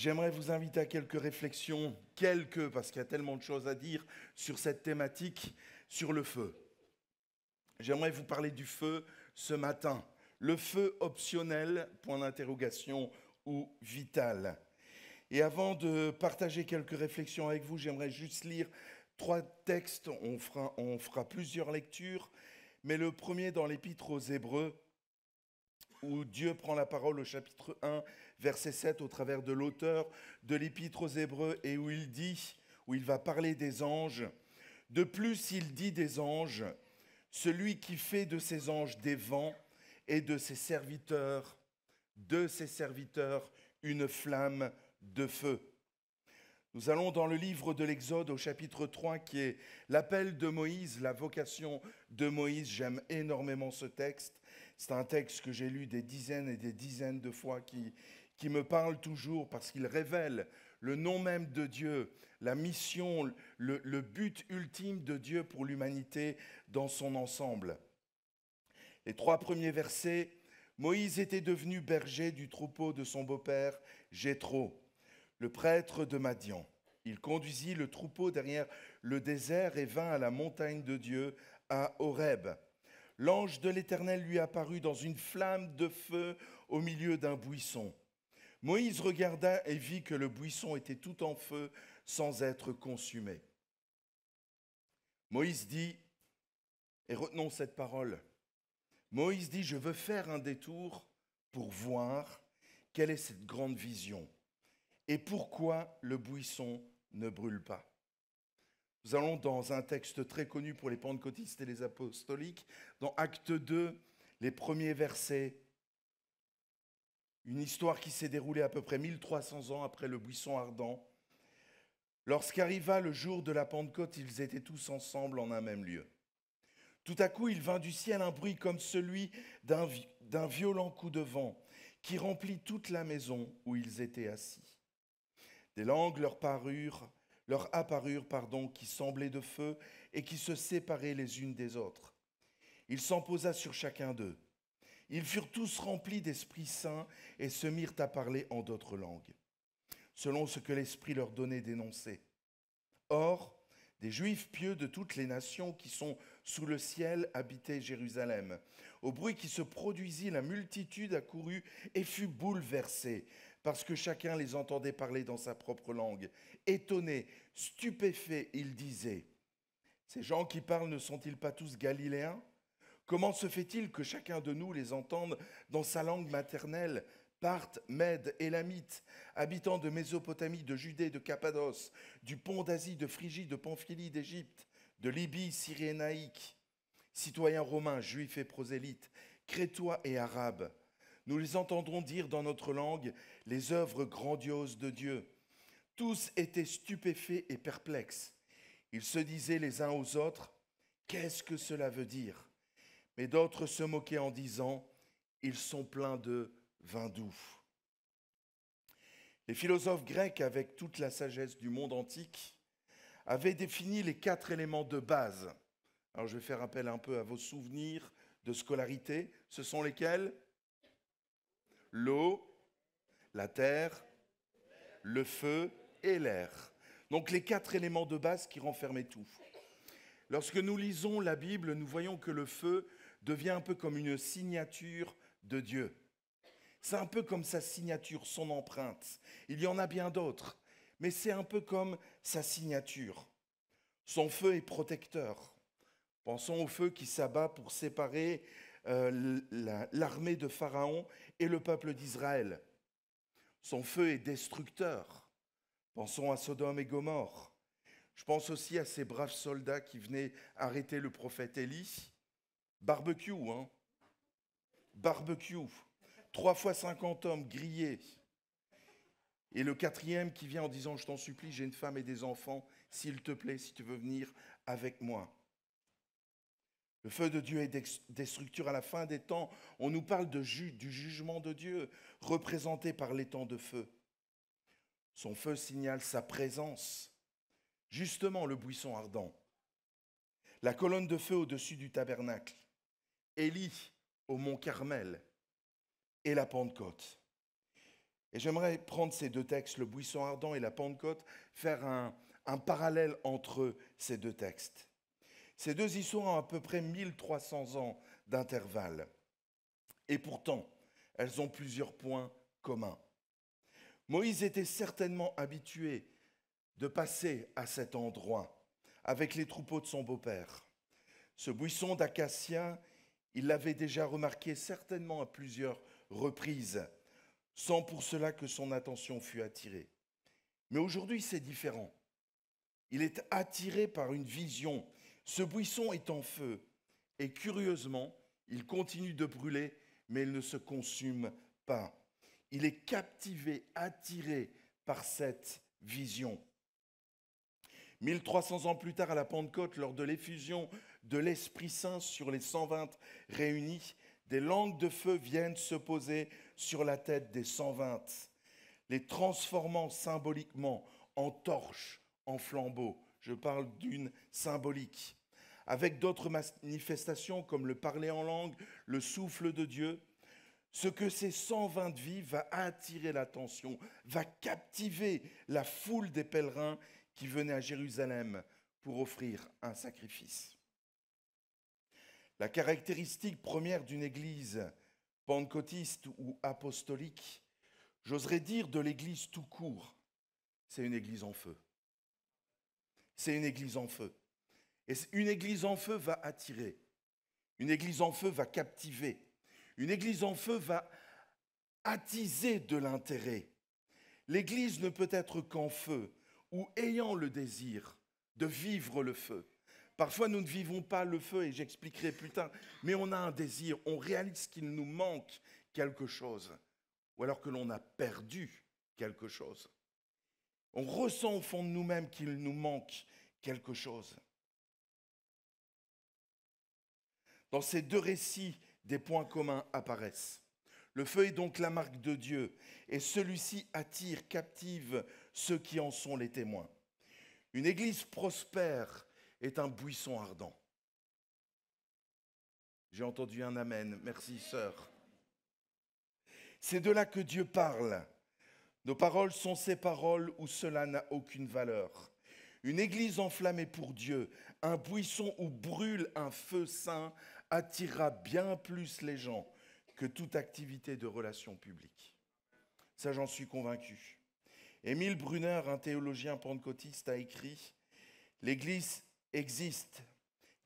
J'aimerais vous inviter à quelques réflexions, parce qu'il y a tellement de choses à dire sur cette thématique, sur le feu. J'aimerais vous parler du feu ce matin. Le feu optionnel, point d'interrogation, ou vital. Et avant de partager quelques réflexions avec vous, j'aimerais juste lire 3 textes. On fera plusieurs lectures, mais le premier dans l'Épître aux Hébreux, où Dieu prend la parole au chapitre 1, verset 7, au travers de l'auteur de l'Épître aux Hébreux, et où il va parler des anges. De plus, il dit des anges, celui qui fait de ses anges des vents et de ses serviteurs une flamme de feu. Nous allons dans le livre de l'Exode au chapitre 3 qui est l'appel de Moïse, la vocation de Moïse. J'aime énormément ce texte. C'est un texte que j'ai lu des dizaines et des dizaines de fois qui me parle toujours parce qu'il révèle le nom même de Dieu, la mission, le but ultime de Dieu pour l'humanité dans son ensemble. Les 3 premiers versets, Moïse était devenu berger du troupeau de son beau-père Jéthro, le prêtre de Madian. Il conduisit le troupeau derrière le désert et vint à la montagne de Dieu, à Horeb. L'ange de l'Éternel lui apparut dans une flamme de feu au milieu d'un buisson. Moïse regarda et vit que le buisson était tout en feu sans être consumé. Moïse dit, et retenons cette parole, Moïse dit, je veux faire un détour pour voir quelle est cette grande vision et pourquoi le buisson ne brûle pas. Nous allons dans un texte très connu pour les pentecôtistes et les apostoliques, dans Acte 2, les premiers versets, une histoire qui s'est déroulée à peu près 1300 ans après le buisson ardent. Lorsqu'arriva le jour de la Pentecôte, ils étaient tous ensemble en un même lieu. Tout à coup, il vint du ciel un bruit comme celui d'un violent coup de vent qui remplit toute la maison où ils étaient assis. Des langues leur apparurent, qui semblaient de feu et qui se séparaient les unes des autres. Il s'en posa sur chacun d'eux. Ils furent tous remplis d'Esprit Saint et se mirent à parler en d'autres langues, selon ce que l'Esprit leur donnait d'énoncer. Or, des Juifs pieux de toutes les nations qui sont sous le ciel habitaient Jérusalem. Au bruit qui se produisit, la multitude accourut et fut bouleversée, parce que chacun les entendait parler dans sa propre langue. Étonnés, stupéfaits, ils disaient, « Ces gens qui parlent ne sont-ils pas tous galiléens ? Comment se fait-il que chacun de nous les entende dans sa langue maternelle ? Parthes, Mèdes, Élamites, habitants de Mésopotamie, de Judée, de Cappadoce, du pont d'Asie, de Phrygie, de Pamphylie, d'Égypte, de Libye, Cyrénaïque, citoyens romains, juifs et prosélytes, crétois et arabes. Nous les entendrons dire dans notre langue les œuvres grandioses de Dieu. Tous étaient stupéfaits et perplexes. Ils se disaient les uns aux autres, « Qu'est-ce que cela veut dire ?» Mais d'autres se moquaient en disant, « Ils sont pleins de vin doux. » Les philosophes grecs, avec toute la sagesse du monde antique, avaient défini les 4 éléments de base. Alors je vais faire appel un peu à vos souvenirs de scolarité. Ce sont lesquels ? L'eau, la terre, le feu et l'air. Donc les 4 éléments de base qui renfermaient tout. Lorsque nous lisons la Bible, nous voyons que le feu devient un peu comme une signature de Dieu. C'est un peu comme sa signature, son empreinte. Il y en a bien d'autres, mais c'est un peu comme sa signature. Son feu est protecteur. Pensons au feu qui s'abat pour séparer l'armée de Pharaon et le peuple d'Israël. Son feu est destructeur. Pensons à Sodome et Gomorrhe. Je pense aussi à ces braves soldats qui venaient arrêter le prophète Élie. Barbecue, hein ? Barbecue. 3 fois 50 hommes grillés. Et le 4e qui vient en disant, « Je t'en supplie, j'ai une femme et des enfants, s'il te plaît, si tu veux venir avec moi. » Le feu de Dieu est destructeur. À la fin des temps, on nous parle du jugement de Dieu, représenté par l'étang de feu. Son feu signale sa présence, justement le buisson ardent. La colonne de feu au-dessus du tabernacle, Élie au mont Carmel et la Pentecôte. Et j'aimerais prendre ces deux textes, le buisson ardent et la Pentecôte, faire un parallèle entre ces deux textes. Ces deux histoires ont à peu près 1300 ans d'intervalle. Et pourtant, elles ont plusieurs points communs. Moïse était certainement habitué de passer à cet endroit avec les troupeaux de son beau-père. Ce buisson d'acacia, il l'avait déjà remarqué certainement à plusieurs reprises, sans pour cela que son attention fût attirée. Mais aujourd'hui, c'est différent. Il est attiré par une vision. Ce buisson est en feu et curieusement, il continue de brûler, mais il ne se consume pas. Il est captivé, attiré par cette vision. 1300 ans plus tard, à la Pentecôte, lors de l'effusion de l'Esprit Saint sur les 120 réunis, des langues de feu viennent se poser sur la tête des 120, les transformant symboliquement en torches, en flambeaux. Je parle d'une symbolique. Avec d'autres manifestations comme le parler en langue, le souffle de Dieu, ce que ces 120 vivent va attirer l'attention, va captiver la foule des pèlerins qui venaient à Jérusalem pour offrir un sacrifice. La caractéristique première d'une église pentecôtiste ou apostolique, j'oserais dire de l'église tout court, c'est une église en feu. C'est une église en feu. Et une église en feu va attirer. Une église en feu va captiver. Une église en feu va attiser de l'intérêt. L'église ne peut être qu'en feu ou ayant le désir de vivre le feu. Parfois, nous ne vivons pas le feu, et j'expliquerai plus tard, mais on a un désir, on réalise qu'il nous manque quelque chose, ou alors que l'on a perdu quelque chose. On ressent au fond de nous-mêmes qu'il nous manque quelque chose. Dans ces deux récits, des points communs apparaissent. Le feu est donc la marque de Dieu, et celui-ci attire, captive ceux qui en sont les témoins. Une église prospère est un buisson ardent. J'ai entendu un amen. Merci, sœur. C'est de là que Dieu parle. Nos paroles sont ses paroles où cela n'a aucune valeur. Une église enflammée pour Dieu, un buisson où brûle un feu saint, attirera bien plus les gens que toute activité de relations publiques. Ça, j'en suis convaincu. Émile Brunner, un théologien pentecôtiste, a écrit « L'Église existe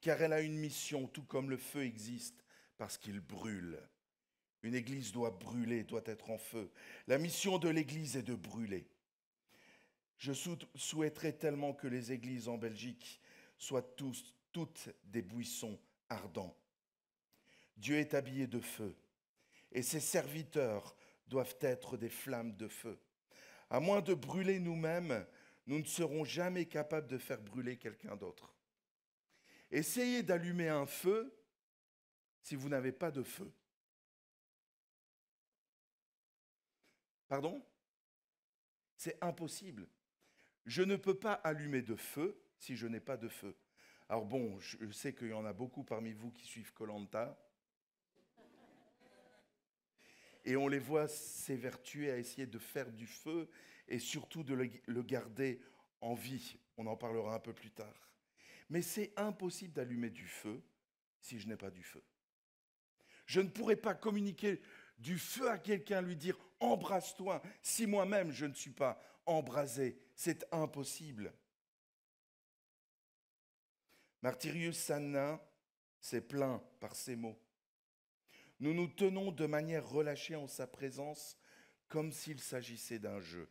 car elle a une mission, tout comme le feu existe parce qu'il brûle. Une Église doit brûler, doit être en feu. La mission de l'Église est de brûler. Je souhaiterais tellement que les églises en Belgique soient toutes des buissons ardents. Dieu est habillé de feu et ses serviteurs doivent être des flammes de feu. À moins de brûler nous-mêmes, nous ne serons jamais capables de faire brûler quelqu'un d'autre. Essayez d'allumer un feu si vous n'avez pas de feu. Pardon ? C'est impossible. Je ne peux pas allumer de feu si je n'ai pas de feu. Alors bon, je sais qu'il y en a beaucoup parmi vous qui suivent Koh-Lanta. Et on les voit s'évertuer à essayer de faire du feu et surtout de le garder en vie. On en parlera un peu plus tard. Mais c'est impossible d'allumer du feu si je n'ai pas du feu. Je ne pourrais pas communiquer du feu à quelqu'un, lui dire « embrase-toi » si moi-même je ne suis pas embrasé. C'est impossible. Martyrius Sanna s'est plaint par ces mots. Nous nous tenons de manière relâchée en sa présence comme s'il s'agissait d'un jeu.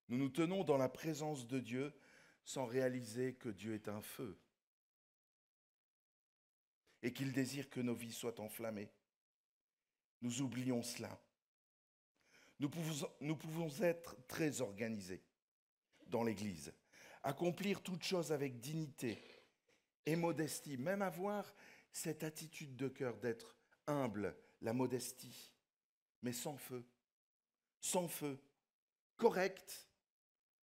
Nous nous tenons dans la présence de Dieu sans réaliser que Dieu est un feu et qu'il désire que nos vies soient enflammées. Nous oublions cela. Nous pouvons être très organisés dans l'Église, accomplir toutes choses avec dignité et modestie, même avoir cette attitude de cœur d'être humble, la modestie, mais sans feu, correct,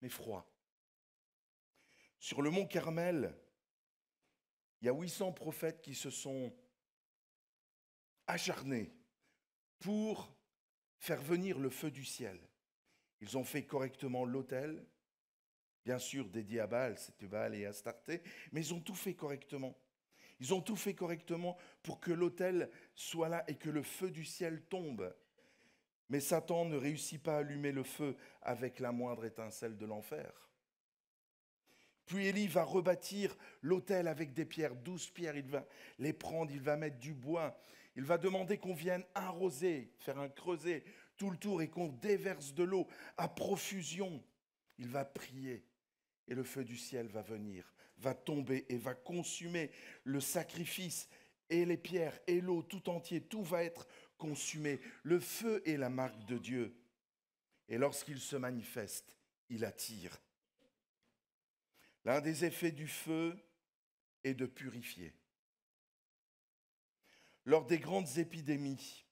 mais froid. Sur le mont Carmel, il y a 800 prophètes qui se sont acharnés pour faire venir le feu du ciel. Ils ont fait correctement l'autel, bien sûr dédié à Baal, c'était Baal et Astarté, mais ils ont tout fait correctement. Ils ont tout fait correctement pour que l'autel soit là et que le feu du ciel tombe. Mais Satan ne réussit pas à allumer le feu avec la moindre étincelle de l'enfer. Puis Élie va rebâtir l'autel avec des pierres, 12 pierres, il va les prendre, il va mettre du bois, il va demander qu'on vienne arroser, faire un creuset tout le tour et qu'on déverse de l'eau à profusion. Il va prier et le feu du ciel va venir, va tomber et va consumer le sacrifice et les pierres et l'eau tout entier, tout va être consumé. Le feu est la marque de Dieu. Et lorsqu'il se manifeste, il attire. L'un des effets du feu est de purifier. Lors des grandes épidémies,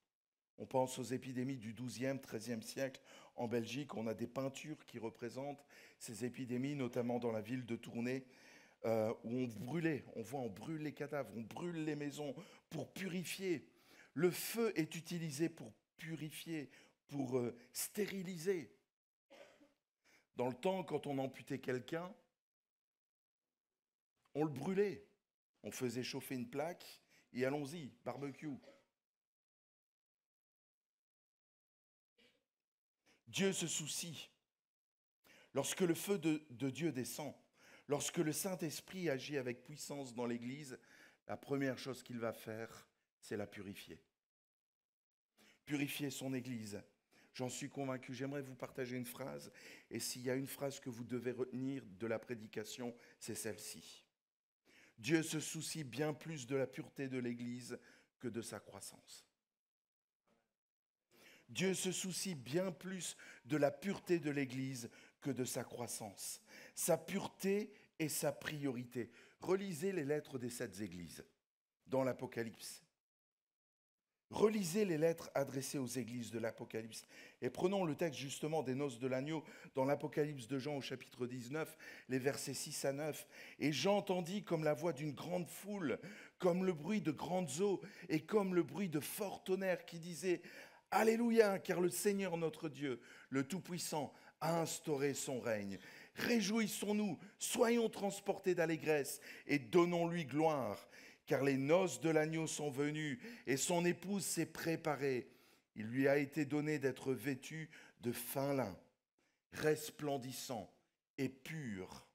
on pense aux épidémies du XIIe, XIIIe siècle en Belgique, on a des peintures qui représentent ces épidémies, notamment dans la ville de Tournai, où on brûlait, on brûle les cadavres, on brûle les maisons pour purifier. Le feu est utilisé pour purifier, pour stériliser. Dans le temps, quand on amputait quelqu'un, on le brûlait. On faisait chauffer une plaque et allons-y, barbecue. Dieu se soucie. Lorsque le feu de Dieu descend, lorsque le Saint-Esprit agit avec puissance dans l'Église, la première chose qu'il va faire, c'est la purifier. Purifier son Église. J'en suis convaincu. J'aimerais vous partager une phrase. Et s'il y a une phrase que vous devez retenir de la prédication, c'est celle-ci. Dieu se soucie bien plus de la pureté de l'Église que de sa croissance. Dieu se soucie bien plus de la pureté de l'Église que de sa croissance. Sa pureté est sa priorité. Relisez les lettres des 7 églises dans l'Apocalypse. Relisez les lettres adressées aux églises de l'Apocalypse. Et prenons le texte justement des noces de l'agneau dans l'Apocalypse de Jean au chapitre 19, les versets 6 à 9. Et j'entendis comme la voix d'une grande foule, comme le bruit de grandes eaux et comme le bruit de forts tonnerres qui disaient « Alléluia, car le Seigneur notre Dieu, le Tout-Puissant, a instauré son règne. Réjouissons-nous, soyons transportés d'allégresse et donnons-lui gloire. Car les noces de l'agneau sont venues et son épouse s'est préparée. Il lui a été donné d'être vêtu de fin lin, resplendissant et pur.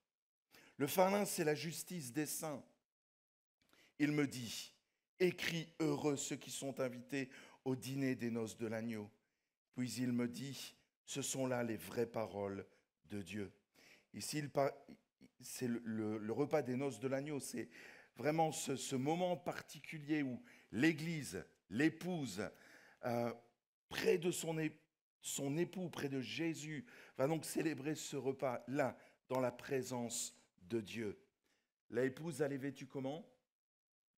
Le fin lin, c'est la justice des saints. Il me dit, écris heureux ceux qui sont invités au dîner des noces de l'agneau. Puis il me dit, ce sont là les vraies paroles de Dieu. Ici, c'est le repas des noces de l'agneau, c'est vraiment ce moment particulier où l'Église, l'épouse, près de son époux, près de Jésus, va donc célébrer ce repas-là, dans la présence de Dieu. L'épouse, elle est vêtue comment?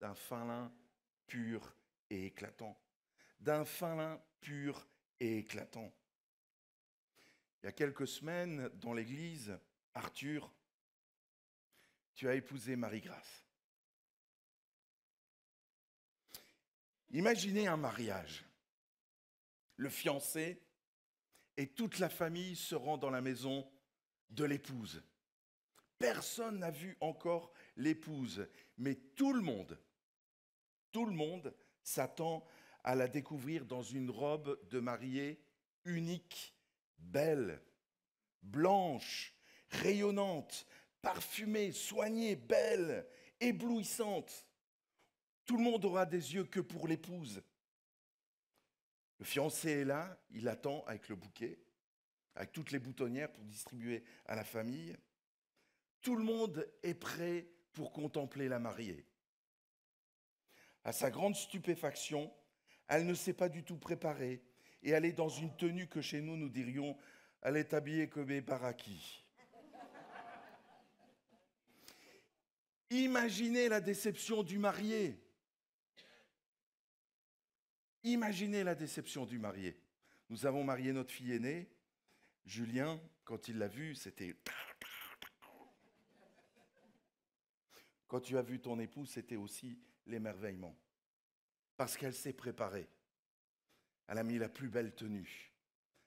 D'un fin lin pur et éclatant. D'un fin lin pur et éclatant. Il y a quelques semaines, dans l'Église, Arthur, tu as épousé Marie-Grâce. Imaginez un mariage. Le fiancé et toute la famille se rend dans la maison de l'épouse. Personne n'a vu encore l'épouse, mais tout le monde s'attend à la découvrir dans une robe de mariée unique, belle, blanche, rayonnante, parfumée, soignée, belle, éblouissante. Tout le monde aura des yeux que pour l'épouse. Le fiancé est là, il attend avec le bouquet, avec toutes les boutonnières pour distribuer à la famille. Tout le monde est prêt pour contempler la mariée. À sa grande stupéfaction, elle ne s'est pas du tout préparée et elle est dans une tenue que chez nous, nous dirions, elle est habillée comme des baraki. Imaginez la déception du marié. Imaginez la déception du marié. Nous avons marié notre fille aînée. Julien, quand il l'a vue, c'était... Quand tu as vu ton épouse, c'était aussi l'émerveillement. Parce qu'elle s'est préparée. Elle a mis la plus belle tenue.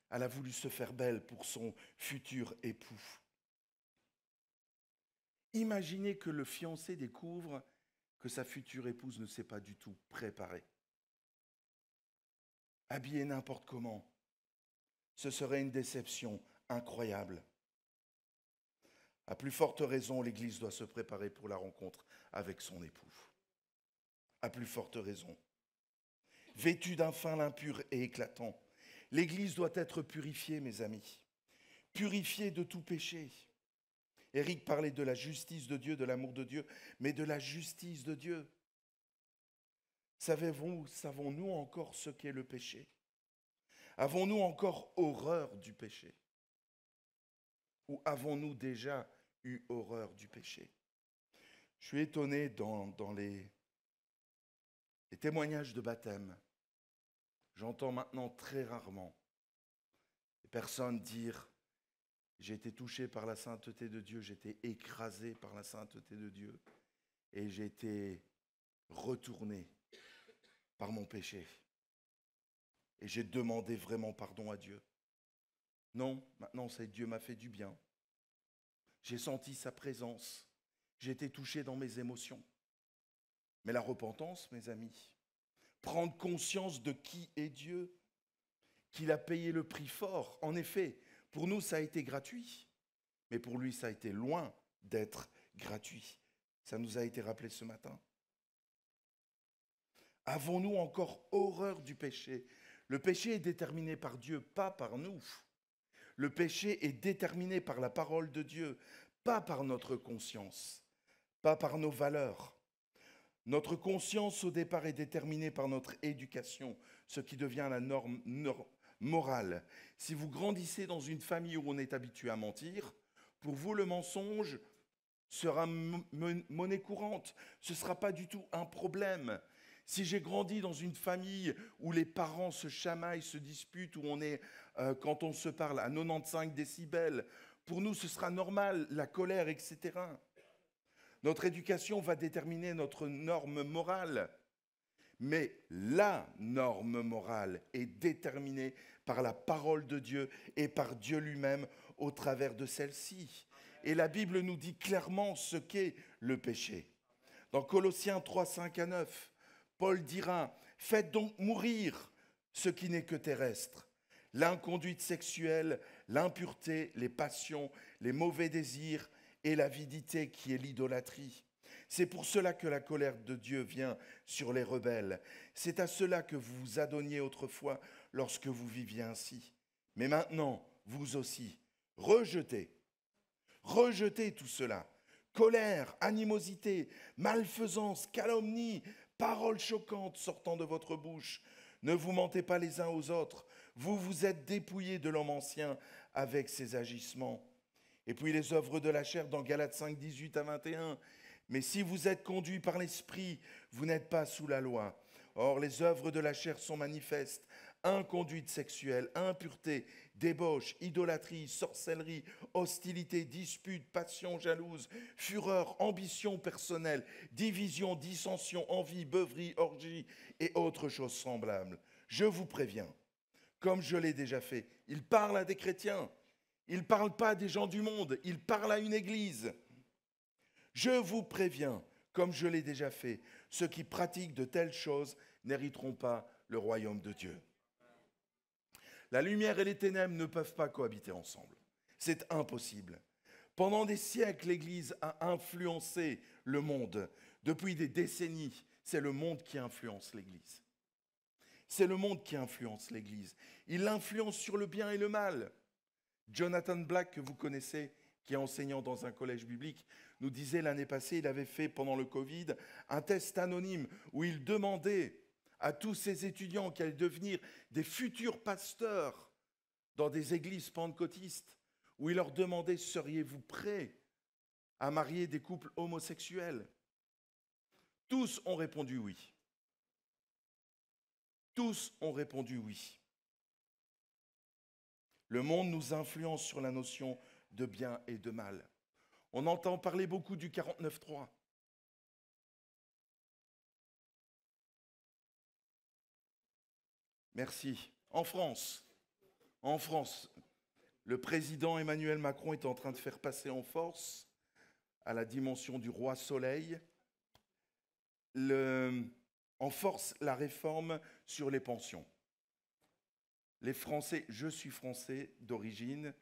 Elle a voulu se faire belle pour son futur époux. Imaginez que le fiancé découvre que sa future épouse ne s'est pas du tout préparée. Habillée n'importe comment. Ce serait une déception incroyable. À plus forte raison, l'Église doit se préparer pour la rencontre avec son époux. À plus forte raison. Vêtue d'un fin lin pur et éclatant, l'Église doit être purifiée, mes amis. Purifiée de tout péché. Éric parlait de la justice de Dieu, de l'amour de Dieu, mais de la justice de Dieu. Savons-nous encore ce qu'est le péché? Avons-nous encore horreur du péché? Ou avons-nous déjà eu horreur du péché? Je suis étonné dans les témoignages de baptême. J'entends maintenant très rarement les personnes dire « J'ai été touché par la sainteté de Dieu, j'ai été écrasé par la sainteté de Dieu et j'ai été retourné par mon péché. Et j'ai demandé vraiment pardon à Dieu. » Non, maintenant c'est Dieu m'a fait du bien. J'ai senti sa présence. J'ai été touché dans mes émotions. Mais la repentance, mes amis, prendre conscience de qui est Dieu, qu'il a payé le prix fort. En effet, pour nous, ça a été gratuit. Mais pour lui, ça a été loin d'être gratuit. Ça nous a été rappelé ce matin. Avons-nous encore horreur du péché? Le péché est déterminé par Dieu, pas par nous. Le péché est déterminé par la parole de Dieu, pas par notre conscience, pas par nos valeurs. Notre conscience, au départ, est déterminée par notre éducation, ce qui devient la norme morale. Si vous grandissez dans une famille où on est habitué à mentir, pour vous, le mensonge sera monnaie courante. Ce ne sera pas du tout un problème. Si j'ai grandi dans une famille où les parents se chamaillent, se disputent, où on est, quand on se parle, à 95 décibels, pour nous, ce sera normal, la colère, etc. Notre éducation va déterminer notre norme morale. Mais la norme morale est déterminée par la parole de Dieu et par Dieu lui-même au travers de celle-ci. Et la Bible nous dit clairement ce qu'est le péché. Dans Colossiens 3, 5 à 9, Paul dira « Faites donc mourir ce qui n'est que terrestre, l'inconduite sexuelle, l'impureté, les passions, les mauvais désirs et l'avidité qui est l'idolâtrie. C'est pour cela que la colère de Dieu vient sur les rebelles. C'est à cela que vous vous adonniez autrefois lorsque vous viviez ainsi. Mais maintenant, vous aussi, rejetez tout cela. Colère, animosité, malfaisance, calomnie, paroles choquantes sortant de votre bouche. Ne vous mentez pas les uns aux autres. Vous vous êtes dépouillés de l'homme ancien avec ses agissements. » Et puis les œuvres de la chair dans Galates 5, 18 à 21. « Mais si vous êtes conduits par l'Esprit, vous n'êtes pas sous la loi. Or, les œuvres de la chair sont manifestes. Inconduite sexuelle, impureté, débauche, idolâtrie, sorcellerie, hostilité, dispute, passion jalouse, fureur, ambition personnelle, division, dissension, envie, beuverie, orgie et autres choses semblables. Je vous préviens, comme je l'ai déjà fait. » Il parle à des chrétiens. Il ne parle pas à des gens du monde. Il parle à une église. « Je vous préviens, comme je l'ai déjà fait, ceux qui pratiquent de telles choses n'hériteront pas le royaume de Dieu. » La lumière et les ténèbres ne peuvent pas cohabiter ensemble. C'est impossible. Pendant des siècles, l'Église a influencé le monde. Depuis des décennies, c'est le monde qui influence l'Église. C'est le monde qui influence l'Église. Il l'influence sur le bien et le mal. Jonathan Black, que vous connaissez, qui est enseignant dans un collège biblique, nous disait l'année passée, il avait fait pendant le Covid un test anonyme où il demandait à tous ces étudiants qui allaient devenir des futurs pasteurs dans des églises pentecôtistes, où il leur demandait « Seriez-vous prêts à marier des couples homosexuels ?» Tous ont répondu oui. Tous ont répondu oui. Le monde nous influence sur la notion de bien et de mal. On entend parler beaucoup du 49.3. Merci. En France. En France. Le président Emmanuel Macron est en train de faire passer en force, à la dimension du roi Soleil, en force la réforme sur les pensions. Les Français, je suis français d'origine,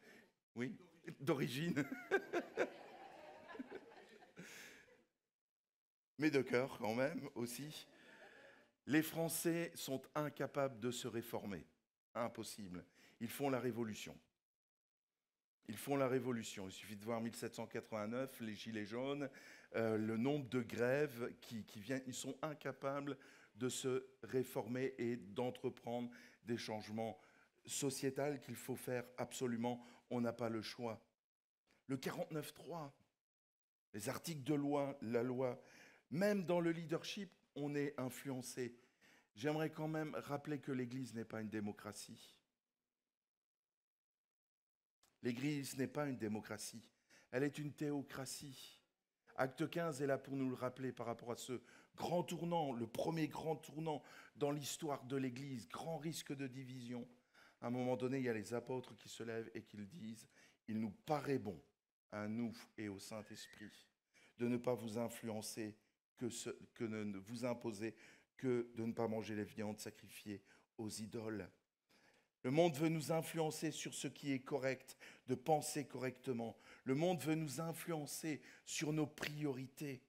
oui, d'origine, mais de cœur quand même aussi. Les Français sont incapables de se réformer, impossible. Ils font la révolution. Ils font la révolution. Il suffit de voir 1789, les Gilets jaunes, le nombre de grèves qui viennent. Ils sont incapables de se réformer et d'entreprendre des changements sociétaux qu'il faut faire absolument. On n'a pas le choix. Le 49.3, les articles de loi, la loi, même dans le leadership, on est influencé. J'aimerais quand même rappeler que l'Église n'est pas une démocratie. L'Église n'est pas une démocratie, elle est une théocratie. Acte 15 est là pour nous le rappeler par rapport à ce grand tournant, le premier grand tournant dans l'histoire de l'Église, grand risque de division. À un moment donné, il y a les apôtres qui se lèvent et qui le disent, il nous paraît bon, à nous et au Saint-Esprit, de ne pas vous influencer, que de vous imposer, que de ne pas manger les viandes sacrifiées aux idoles. Le monde veut nous influencer sur ce qui est correct, de penser correctement. Le monde veut nous influencer sur nos priorités.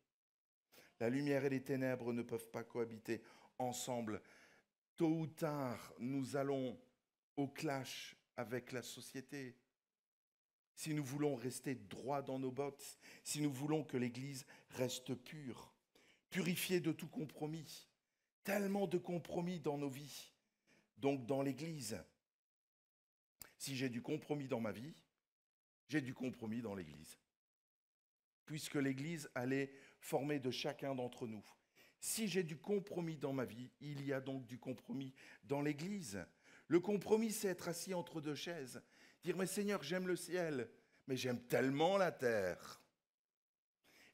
La lumière et les ténèbres ne peuvent pas cohabiter ensemble. Tôt ou tard, nous allons au clash avec la société. Si nous voulons rester droits dans nos bottes, si nous voulons que l'Église reste pure, purifiée de tout compromis, tellement de compromis dans nos vies, donc dans l'Église. Si j'ai du compromis dans ma vie, j'ai du compromis dans l'Église. Puisque l'Église, elle est formée de chacun d'entre nous. Si j'ai du compromis dans ma vie, il y a donc du compromis dans l'Église. Le compromis, c'est être assis entre deux chaises. Dire, mais Seigneur, j'aime le ciel, mais j'aime tellement la terre.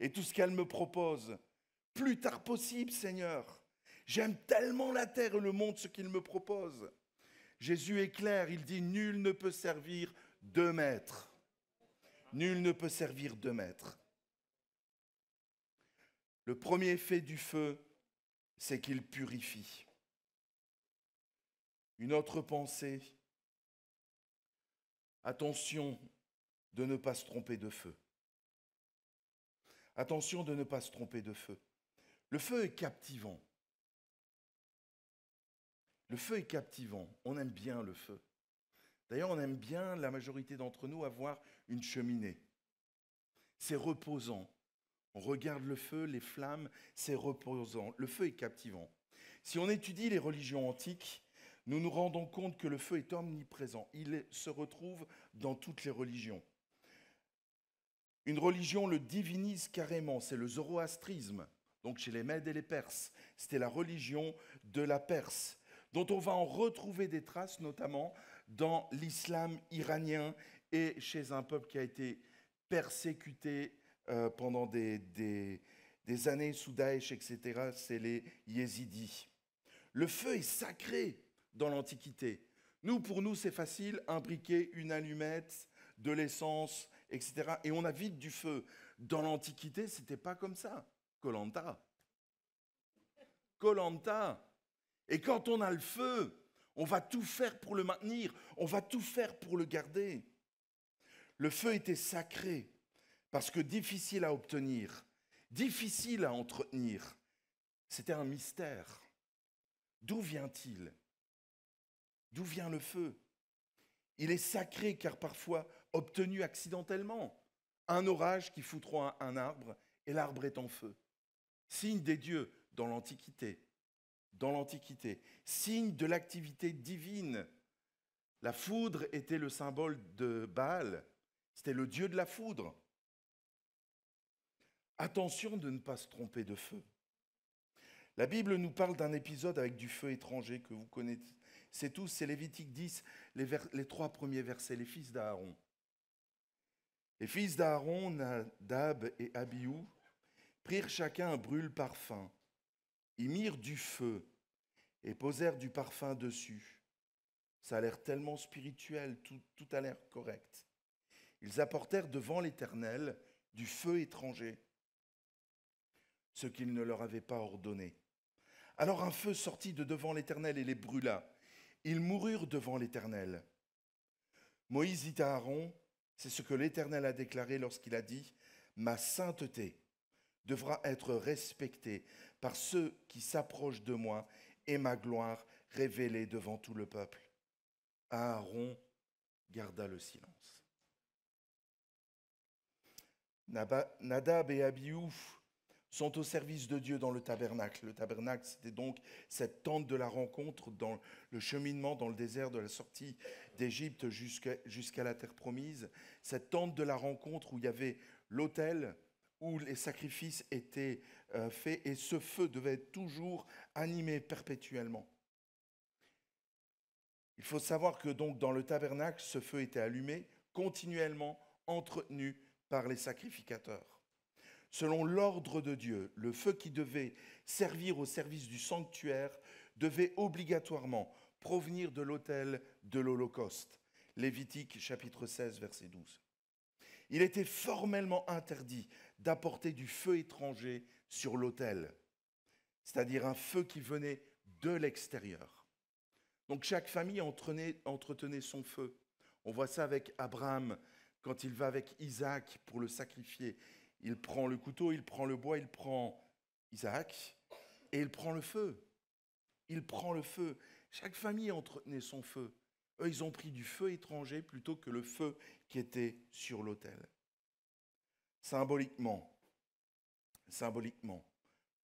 Et tout ce qu'elle me propose, plus tard possible, Seigneur. J'aime tellement la terre et le monde, ce qu'il me propose. Jésus est clair, il dit, nul ne peut servir deux maîtres. Nul ne peut servir deux maîtres. Le premier effet du feu, c'est qu'il purifie. Une autre pensée, attention de ne pas se tromper de feu. Attention de ne pas se tromper de feu. Le feu est captivant. Le feu est captivant. On aime bien le feu. D'ailleurs, on aime bien, la majorité d'entre nous, avoir une cheminée. C'est reposant. On regarde le feu, les flammes, c'est reposant. Le feu est captivant. Si on étudie les religions antiques, nous nous rendons compte que le feu est omniprésent. Il se retrouve dans toutes les religions. Une religion le divinise carrément, c'est le zoroastrisme. Donc chez les Mèdes et les Perses, c'était la religion de la Perse, dont on va en retrouver des traces, notamment dans l'islam iranien et chez un peuple qui a été persécuté pendant des années sous Daesh, etc., c'est les Yézidis. Le feu est sacré dans l'Antiquité. Pour nous, c'est facile, un briquet, une allumette, de l'essence, etc. Et on a vite du feu. Dans l'Antiquité, ce n'était pas comme ça. Koh-Lanta. Koh-Lanta. Et quand on a le feu, on va tout faire pour le maintenir, on va tout faire pour le garder. Le feu était sacré, parce que difficile à obtenir, difficile à entretenir. C'était un mystère. D'où vient-il? D'où vient le feu? Il est sacré car parfois obtenu accidentellement. Un orage qui fout trop un arbre et l'arbre est en feu. Signe des dieux dans l'Antiquité. Dans l'Antiquité, signe de l'activité divine. La foudre était le symbole de Baal. C'était le dieu de la foudre. Attention de ne pas se tromper de feu. La Bible nous parle d'un épisode avec du feu étranger que vous connaissez tous. C'est Lévitique 10, les 3 premiers versets, les fils d'Aaron. Les fils d'Aaron, Nadab et Abihu, prirent chacun un brûle-parfum. Ils mirent du feu et posèrent du parfum dessus. Ça a l'air tellement spirituel, tout a l'air correct. Ils apportèrent devant l'Éternel du feu étranger, ce qu'il ne leur avait pas ordonné. Alors un feu sortit de devant l'Éternel et les brûla. Ils moururent devant l'Éternel. Moïse dit à Aaron, c'est ce que l'Éternel a déclaré lorsqu'il a dit, « Ma sainteté devra être respectée par ceux qui s'approchent de moi et ma gloire révélée devant tout le peuple. » Aaron garda le silence. Nadab et Abihu sont au service de Dieu dans le tabernacle. Le tabernacle, c'était donc cette tente de la rencontre dans le cheminement dans le désert de la sortie d'Égypte jusqu'à la terre promise. Cette tente de la rencontre où il y avait l'autel, où les sacrifices étaient faits, et ce feu devait être toujours animé perpétuellement. Il faut savoir que donc dans le tabernacle, ce feu était allumé, continuellement entretenu par les sacrificateurs. Selon l'ordre de Dieu, le feu qui devait servir au service du sanctuaire devait obligatoirement provenir de l'autel de l'Holocauste. Lévitique chapitre 16, verset 12. Il était formellement interdit d'apporter du feu étranger sur l'autel, c'est-à-dire un feu qui venait de l'extérieur. Donc chaque famille entretenait son feu. On voit ça avec Abraham, quand il va avec Isaac pour le sacrifier. Il prend le couteau, il prend le bois, il prend Isaac et il prend le feu. Il prend le feu. Chaque famille entretenait son feu. Eux, ils ont pris du feu étranger plutôt que le feu qui était sur l'autel. Symboliquement,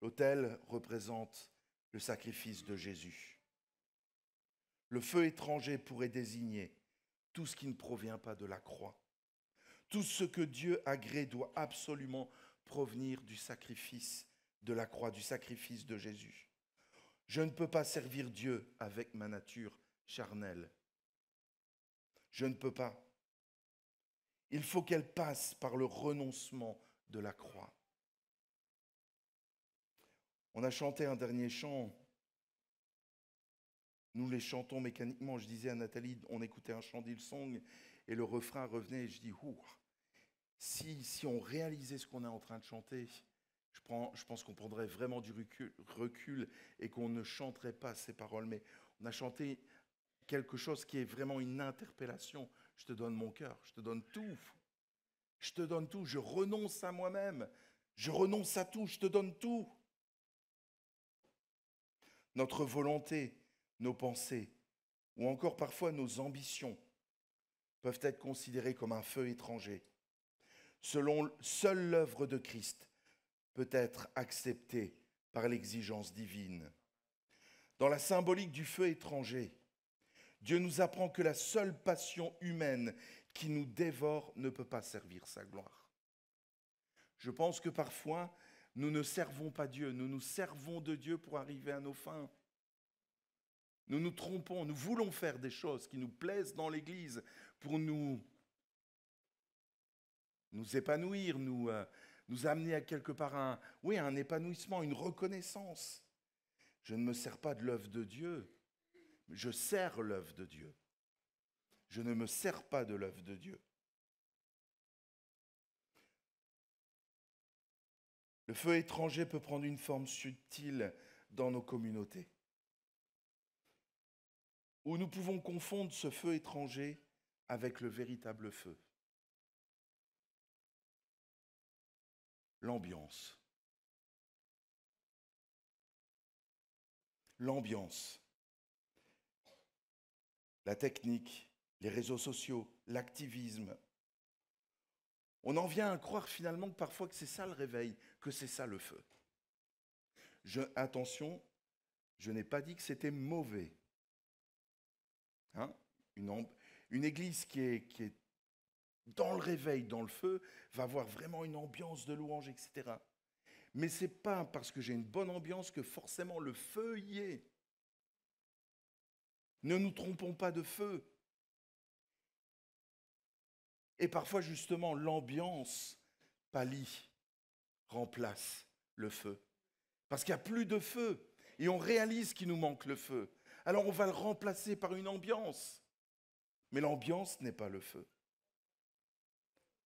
l'autel représente le sacrifice de Jésus. Le feu étranger pourrait désigner tout ce qui ne provient pas de la croix. Tout ce que Dieu agrée doit absolument provenir du sacrifice de la croix, du sacrifice de Jésus. Je ne peux pas servir Dieu avec ma nature charnelle. Je ne peux pas. Il faut qu'elle passe par le renoncement de la croix. On a chanté un dernier chant. Nous les chantons mécaniquement. Je disais à Nathalie, on écoutait un chant d'Hillsong et le refrain revenait et je dis, si on réalisait ce qu'on est en train de chanter, je pense qu'on prendrait vraiment du recul et qu'on ne chanterait pas ces paroles. Mais on a chanté quelque chose qui est vraiment une interpellation. Je te donne mon cœur, je te donne tout. Je te donne tout, je renonce à moi-même. Je renonce à tout, je te donne tout. Notre volonté, nos pensées, ou encore parfois nos ambitions peuvent être considérées comme un feu étranger. Seule l'œuvre de Christ peut être acceptée par l'exigence divine. Dans la symbolique du feu étranger, Dieu nous apprend que la seule passion humaine qui nous dévore ne peut pas servir sa gloire. Je pense que parfois, nous ne servons pas Dieu, nous nous servons de Dieu pour arriver à nos fins. Nous nous trompons, nous voulons faire des choses qui nous plaisent dans l'Église pour nous épanouir, nous amener à quelque part un épanouissement, une reconnaissance. Je ne me sers pas de l'œuvre de Dieu, je sers l'œuvre de Dieu. Je ne me sers pas de l'œuvre de Dieu. Le feu étranger peut prendre une forme subtile dans nos communautés, où nous pouvons confondre ce feu étranger avec le véritable feu. L'ambiance. La technique, les réseaux sociaux, l'activisme. On en vient à croire finalement que parfois que c'est ça le réveil, que c'est ça le feu. Attention, je n'ai pas dit que c'était mauvais. Une église qui est dans le réveil, dans le feu, va avoir vraiment une ambiance de louange, etc. Mais ce n'est pas parce que j'ai une bonne ambiance que forcément le feu y est. Ne nous trompons pas de feu. Et parfois, justement, l'ambiance remplace le feu. Parce qu'il n'y a plus de feu. Et on réalise qu'il nous manque le feu. Alors on va le remplacer par une ambiance. Mais l'ambiance n'est pas le feu.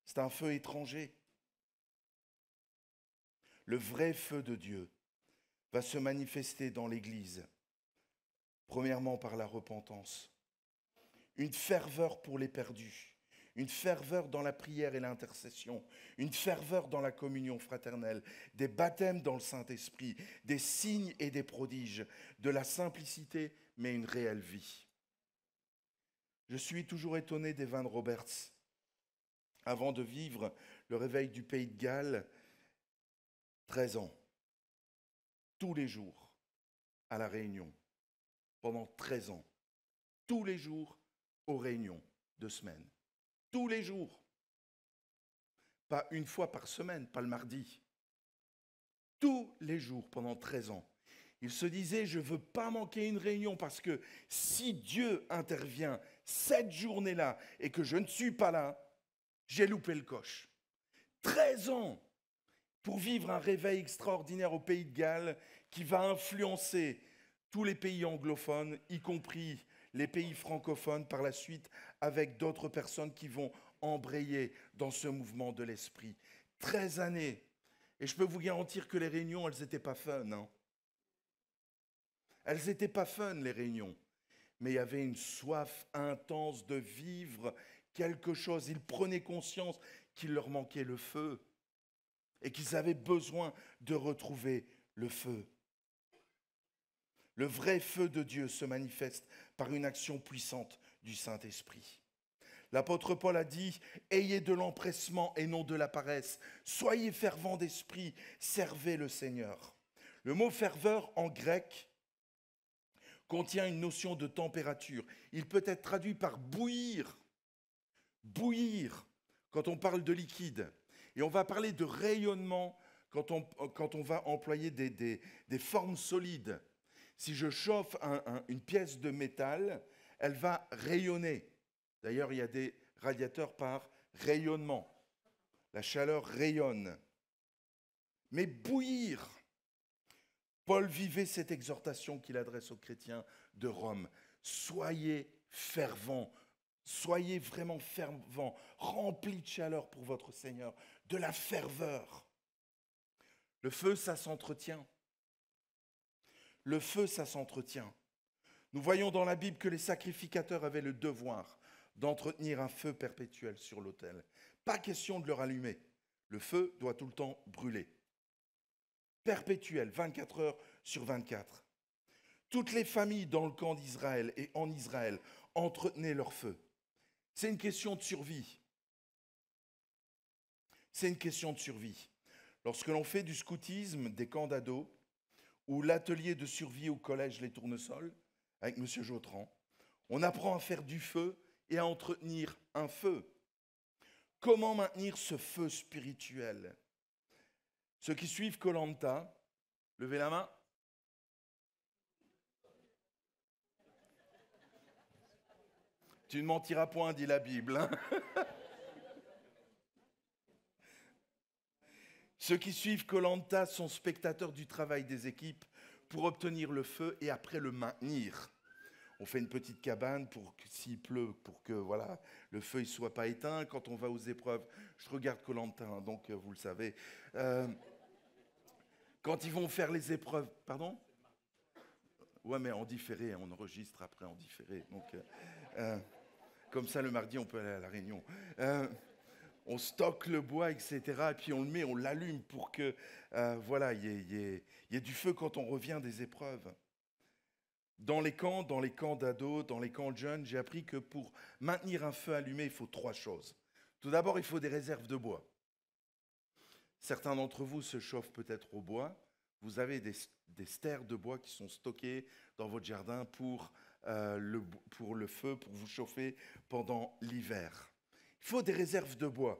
C'est un feu étranger. Le vrai feu de Dieu va se manifester dans l'Église, premièrement par la repentance, une ferveur pour les perdus, une ferveur dans la prière et l'intercession, une ferveur dans la communion fraternelle, des baptêmes dans le Saint-Esprit, des signes et des prodiges, de la simplicité, mais une réelle vie. Je suis toujours étonné d'Evan Roberts. Avant de vivre le réveil du Pays de Galles, 13 ans, tous les jours, à la Réunion, pendant 13 ans, tous les jours aux réunions de semaine. Tous les jours. Pas une fois par semaine, pas le mardi. Tous les jours pendant 13 ans. Il se disait, je ne veux pas manquer une réunion parce que si Dieu intervient cette journée-là et que je ne suis pas là, j'ai loupé le coche. 13 ans pour vivre un réveil extraordinaire au Pays de Galles qui va influencer tous les pays anglophones, y compris les pays francophones par la suite, avec d'autres personnes qui vont embrayer dans ce mouvement de l'esprit. 13 années. Et je peux vous garantir que les réunions, elles n'étaient pas fun. Hein. Elles n'étaient pas fun, les réunions. Mais il y avait une soif intense de vivre quelque chose. Ils prenaient conscience qu'il leur manquait le feu et qu'ils avaient besoin de retrouver le feu. Le vrai feu de Dieu se manifeste par une action puissante du Saint-Esprit. L'apôtre Paul a dit « Ayez de l'empressement et non de la paresse. Soyez fervents d'esprit, servez le Seigneur. » Le mot « ferveur » en grec contient une notion de température. Il peut être traduit par « bouillir ». Bouillir, quand on parle de liquide. Et on va parler de rayonnement quand on va employer des formes solides. Si je chauffe une pièce de métal, elle va rayonner. D'ailleurs, il y a des radiateurs par rayonnement. La chaleur rayonne. Mais bouillir. Paul vivait cette exhortation qu'il adresse aux chrétiens de Rome. Soyez fervents, soyez vraiment fervents, remplis de chaleur pour votre Seigneur, de la ferveur. Le feu, ça s'entretient. Le feu, ça s'entretient. Nous voyons dans la Bible que les sacrificateurs avaient le devoir d'entretenir un feu perpétuel sur l'autel. Pas question de le rallumer. Le feu doit tout le temps brûler. Perpétuel, 24 heures sur 24. Toutes les familles dans le camp d'Israël et en Israël entretenaient leur feu. C'est une question de survie. C'est une question de survie. Lorsque l'on fait du scoutisme, des camps d'ados, ou l'atelier de survie au collège Les Tournesols, avec M. Jautran, on apprend à faire du feu et à entretenir un feu. Comment maintenir ce feu spirituel? Ceux qui suivent Koh-Lanta, levez la main. Tu ne mentiras point, dit la Bible. Hein. Ceux qui suivent Koh-Lanta sont spectateurs du travail des équipes pour obtenir le feu et après le maintenir. On fait une petite cabane pour que s'il pleut, pour que voilà, le feu ne soit pas éteint. Quand on va aux épreuves, je regarde Koh-Lanta, hein, donc vous le savez. Quand ils vont faire les épreuves, pardon? Ouais, mais en différé, on enregistre après en différé. Donc, comme ça, le mardi, on peut aller à la réunion. On stocke le bois, etc. Et puis on le met, on l'allume pour que, voilà, il y ait du feu quand on revient des épreuves. Dans les camps d'ados, dans les camps de jeunes, j'ai appris que pour maintenir un feu allumé, il faut 3 choses. Tout d'abord, il faut des réserves de bois. Certains d'entre vous se chauffent peut-être au bois. Vous avez des stères de bois qui sont stockés dans votre jardin pour le feu, pour vous chauffer pendant l'hiver. Il faut des réserves de bois.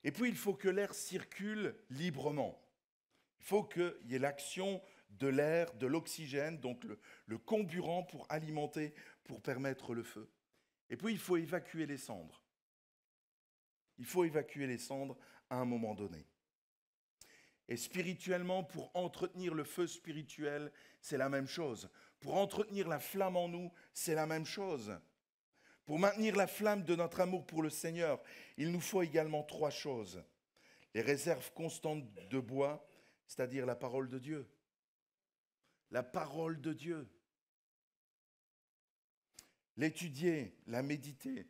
Et puis, il faut que l'air circule librement. Il faut qu'il y ait l'action de l'air, de l'oxygène, donc le comburant pour alimenter, pour permettre le feu. Et puis, il faut évacuer les cendres. Il faut évacuer les cendres à un moment donné. Et spirituellement, pour entretenir le feu spirituel, c'est la même chose. Pour entretenir la flamme en nous, c'est la même chose. Pour maintenir la flamme de notre amour pour le Seigneur, il nous faut également 3 choses. Les réserves constantes de bois, c'est-à-dire la parole de Dieu. La parole de Dieu. L'étudier, la méditer.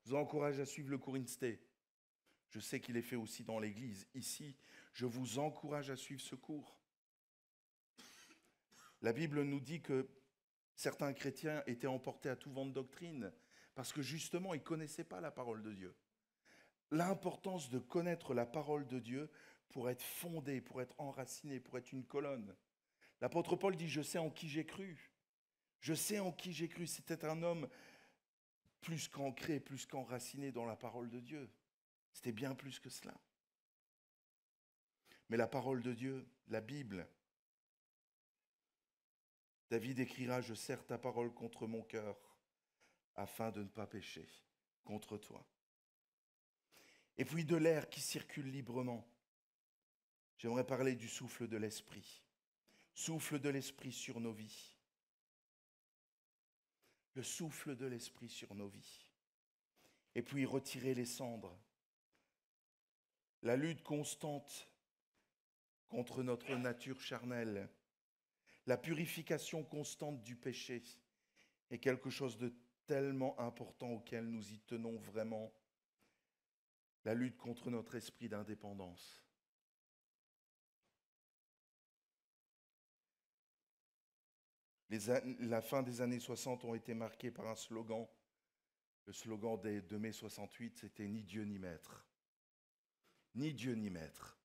Je vous encourage à suivre le cours Instay. Je sais qu'il est fait aussi dans l'église. Ici, je vous encourage à suivre ce cours. La Bible nous dit que certains chrétiens étaient emportés à tout vent de doctrine parce que justement, ils ne connaissaient pas la parole de Dieu. L'importance de connaître la parole de Dieu pour être fondé, pour être enraciné, pour être une colonne. L'apôtre Paul dit « Je sais en qui j'ai cru ». Je sais en qui j'ai cru. C'était un homme plus qu'ancré, plus qu'enraciné dans la parole de Dieu. C'était bien plus que cela. Mais la parole de Dieu, la Bible, David écrira « Je serre ta parole contre mon cœur afin de ne pas pécher contre toi ». Et puis de l'air qui circule librement. J'aimerais parler du souffle de l'Esprit. Souffle de l'Esprit sur nos vies. Le souffle de l'Esprit sur nos vies. Et puis retirer les cendres. La lutte constante contre notre nature charnelle. La purification constante du péché est quelque chose de tellement important auquel nous y tenons vraiment. La lutte contre notre esprit d'indépendance. La fin des années 60 ont été marquées par un slogan. Le slogan de mai 68, c'était « Ni Dieu ni maître ». Ni Dieu ni maître.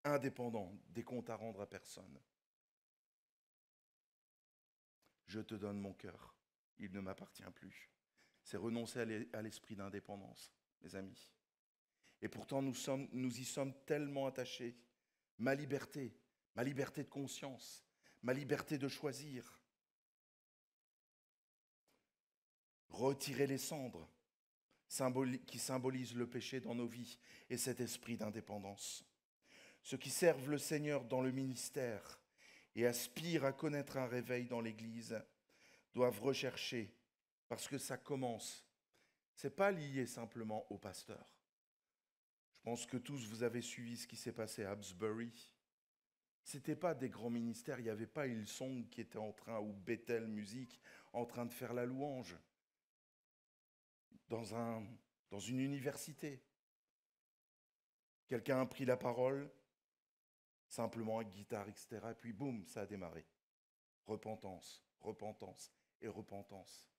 Indépendant, des comptes à rendre à personne. Je te donne mon cœur, il ne m'appartient plus. C'est renoncer à l'esprit d'indépendance, mes amis. Et pourtant, nous y sommes tellement attachés. Ma liberté de conscience, ma liberté de choisir. Retirer les cendres qui symbolisent le péché dans nos vies et cet esprit d'indépendance. Ceux qui servent le Seigneur dans le ministère et aspirent à connaître un réveil dans l'Église doivent rechercher, parce que ça commence. Ce n'est pas lié simplement au pasteur. Je pense que tous vous avez suivi ce qui s'est passé à Absbury. Ce n'était pas des grands ministères, il n'y avait pas Hillsong qui était en train, ou Bethel Music, en train de faire la louange dans une université. Quelqu'un a pris la parole, simplement avec guitare, etc. Et puis boum, ça a démarré. Repentance, repentance et repentance.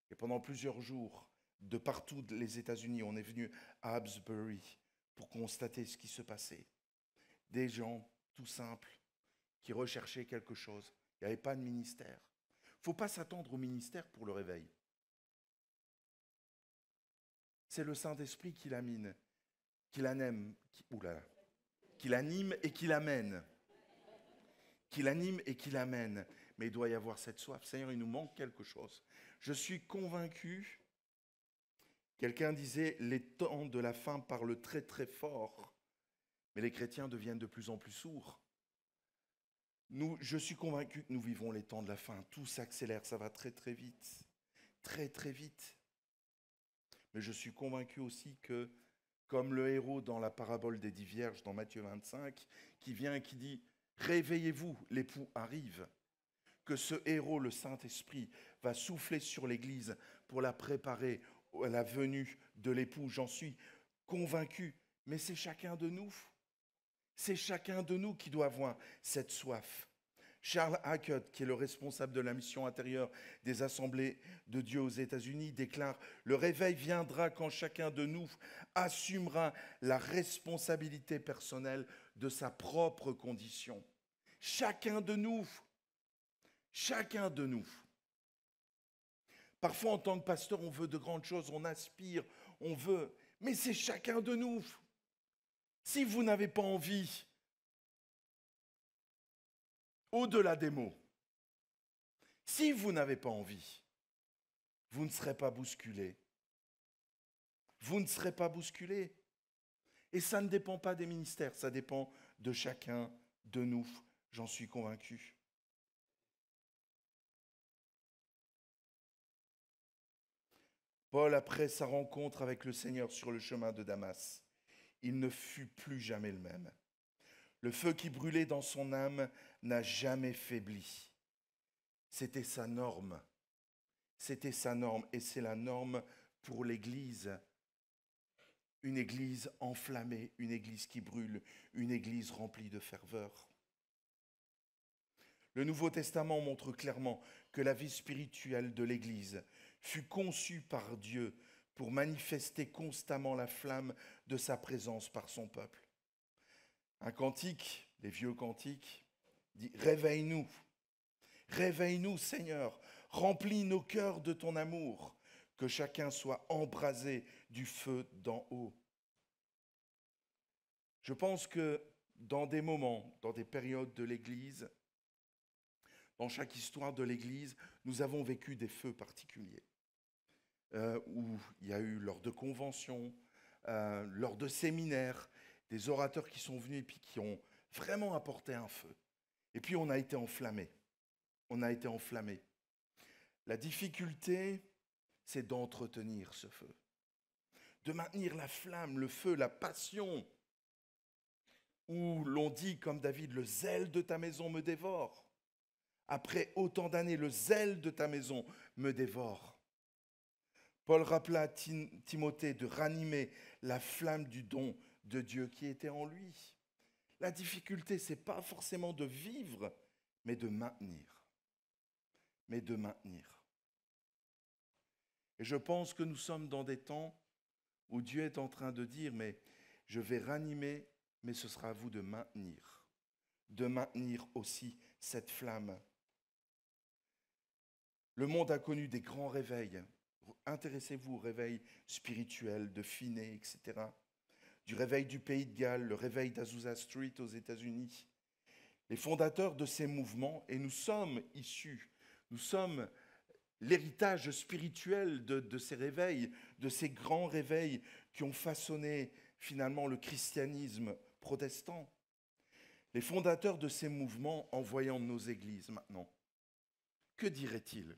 Et pendant plusieurs jours, de partout les États-Unis, on est venu à Absbury pour constater ce qui se passait. Des gens tout simples qui recherchaient quelque chose. Il n'y avait pas de ministère. Il ne faut pas s'attendre au ministère pour le réveil. C'est le Saint-Esprit qui l'anime, qui l'anime et qui l'amène. Qui l'anime et qui l'amène. Mais il doit y avoir cette soif. Seigneur, il nous manque quelque chose. Je suis convaincu, quelqu'un disait, les temps de la fin parlent très très fort, mais les chrétiens deviennent de plus en plus sourds. Je suis convaincu que nous vivons les temps de la fin. Tout s'accélère, ça va très très vite. Très très vite. Mais je suis convaincu aussi que, comme le héros dans la parabole des 10 vierges dans Matthieu 25, qui vient et qui dit « Réveillez-vous, l'époux arrive », que ce héros, le Saint-Esprit, va souffler sur l'Église pour la préparer à la venue de l'époux. J'en suis convaincu. Mais c'est chacun de nous. C'est chacun de nous qui doit avoir cette soif. Charles Hackett, qui est le responsable de la mission intérieure des Assemblées de Dieu aux États-Unis, déclare « Le réveil viendra quand chacun de nous assumera la responsabilité personnelle de sa propre condition. » Chacun de nous. Chacun de nous. Parfois, en tant que pasteur, on veut de grandes choses, on aspire, on veut, mais c'est chacun de nous. Si vous n'avez pas envie, au-delà des mots, si vous n'avez pas envie, vous ne serez pas bousculé. Vous ne serez pas bousculé. Et ça ne dépend pas des ministères, ça dépend de chacun de nous j'en suis convaincu. Paul, après sa rencontre avec le Seigneur sur le chemin de Damas, il ne fut plus jamais le même. Le feu qui brûlait dans son âme n'a jamais faibli. C'était sa norme. C'était sa norme et c'est la norme pour l'Église. Une Église enflammée, une Église qui brûle, une Église remplie de ferveur. Le Nouveau Testament montre clairement que la vie spirituelle de l'Église fut conçue par Dieu pour manifester constamment la flamme de sa présence par son peuple. Un cantique, les vieux cantiques, dit « Réveille-nous, réveille-nous Seigneur, remplis nos cœurs de ton amour, que chacun soit embrasé du feu d'en haut. » Je pense que dans des moments, dans des périodes de l'Église, dans chaque histoire de l'Église, nous avons vécu des feux particuliers, où il y a eu lors de conventions, lors de séminaires, des orateurs qui sont venus et puis qui ont vraiment apporté un feu. Et puis on a été enflammés. On a été enflammés. La difficulté, c'est d'entretenir ce feu, de maintenir la flamme, le feu, la passion, où l'on dit comme David, le zèle de ta maison me dévore. Après autant d'années, le zèle de ta maison me dévore. Paul rappela à Timothée de ranimer la flamme du don de Dieu qui était en lui. La difficulté, ce n'est pas forcément de vivre, mais de maintenir. Mais de maintenir. Et je pense que nous sommes dans des temps où Dieu est en train de dire, mais je vais ranimer, mais ce sera à vous de maintenir aussi cette flamme. Le monde a connu des grands réveils. Intéressez-vous au réveil spirituel de Finney, etc. Du réveil du Pays de Galles, le réveil d'Azusa Street aux États-Unis. Les fondateurs de ces mouvements, et nous sommes issus, nous sommes l'héritage spirituel de ces réveils, de ces grands réveils qui ont façonné finalement le christianisme protestant. Les fondateurs de ces mouvements, en voyant nos églises maintenant, que diraient-ils ?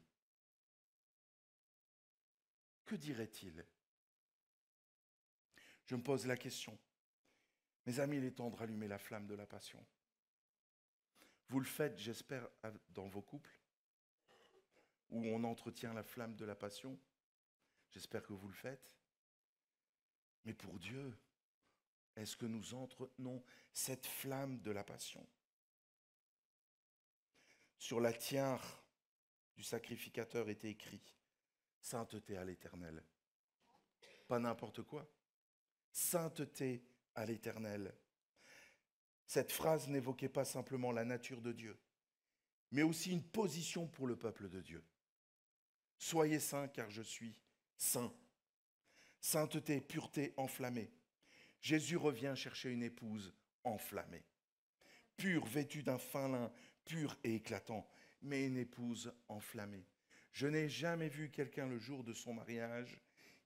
Que diraient-ils ? Je me pose la question. Mes amis, il est temps de rallumer la flamme de la passion. Vous le faites, j'espère, dans vos couples, où on entretient la flamme de la passion. J'espère que vous le faites. Mais pour Dieu, est-ce que nous entretenons cette flamme de la passion ? Sur la tiare du sacrificateur était écrit « Sainteté à l'Éternel ». Pas n'importe quoi. Sainteté à l'Éternel. Cette phrase n'évoquait pas simplement la nature de Dieu, mais aussi une position pour le peuple de Dieu. Soyez saints car je suis saint. Sainteté, pureté, enflammée. Jésus revient chercher une épouse enflammée, pure, vêtue d'un fin lin, pur et éclatant, mais une épouse enflammée. Je n'ai jamais vu quelqu'un le jour de son mariage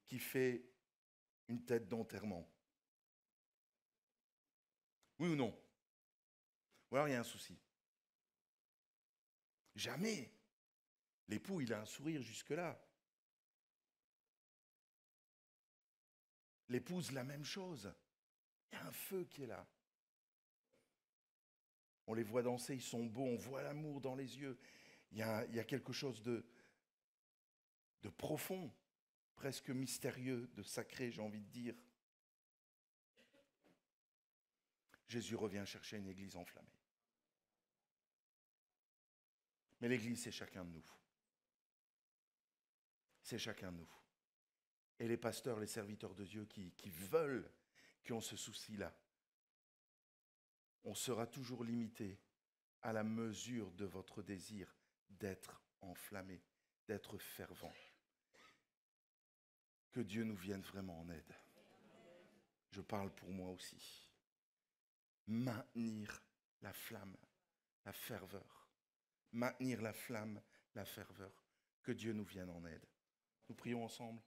qui fait une tête d'enterrement. Oui ou non ? Ou alors il y a un souci. Jamais. L'époux, il a un sourire jusque-là. L'épouse, la même chose. Il y a un feu qui est là. On les voit danser, ils sont beaux, on voit l'amour dans les yeux. Il y a quelque chose de profond, presque mystérieux, de sacré, j'ai envie de dire. Jésus revient chercher une église enflammée. Mais l'église, c'est chacun de nous. C'est chacun de nous. Et les pasteurs, les serviteurs de Dieu qui veulent, qui ont ce souci-là, on sera toujours limité à la mesure de votre désir d'être enflammé, d'être fervent. Que Dieu nous vienne vraiment en aide. Je parle pour moi aussi. Maintenir la flamme, la ferveur. Maintenir la flamme, la ferveur. Que Dieu nous vienne en aide. Nous prions ensemble.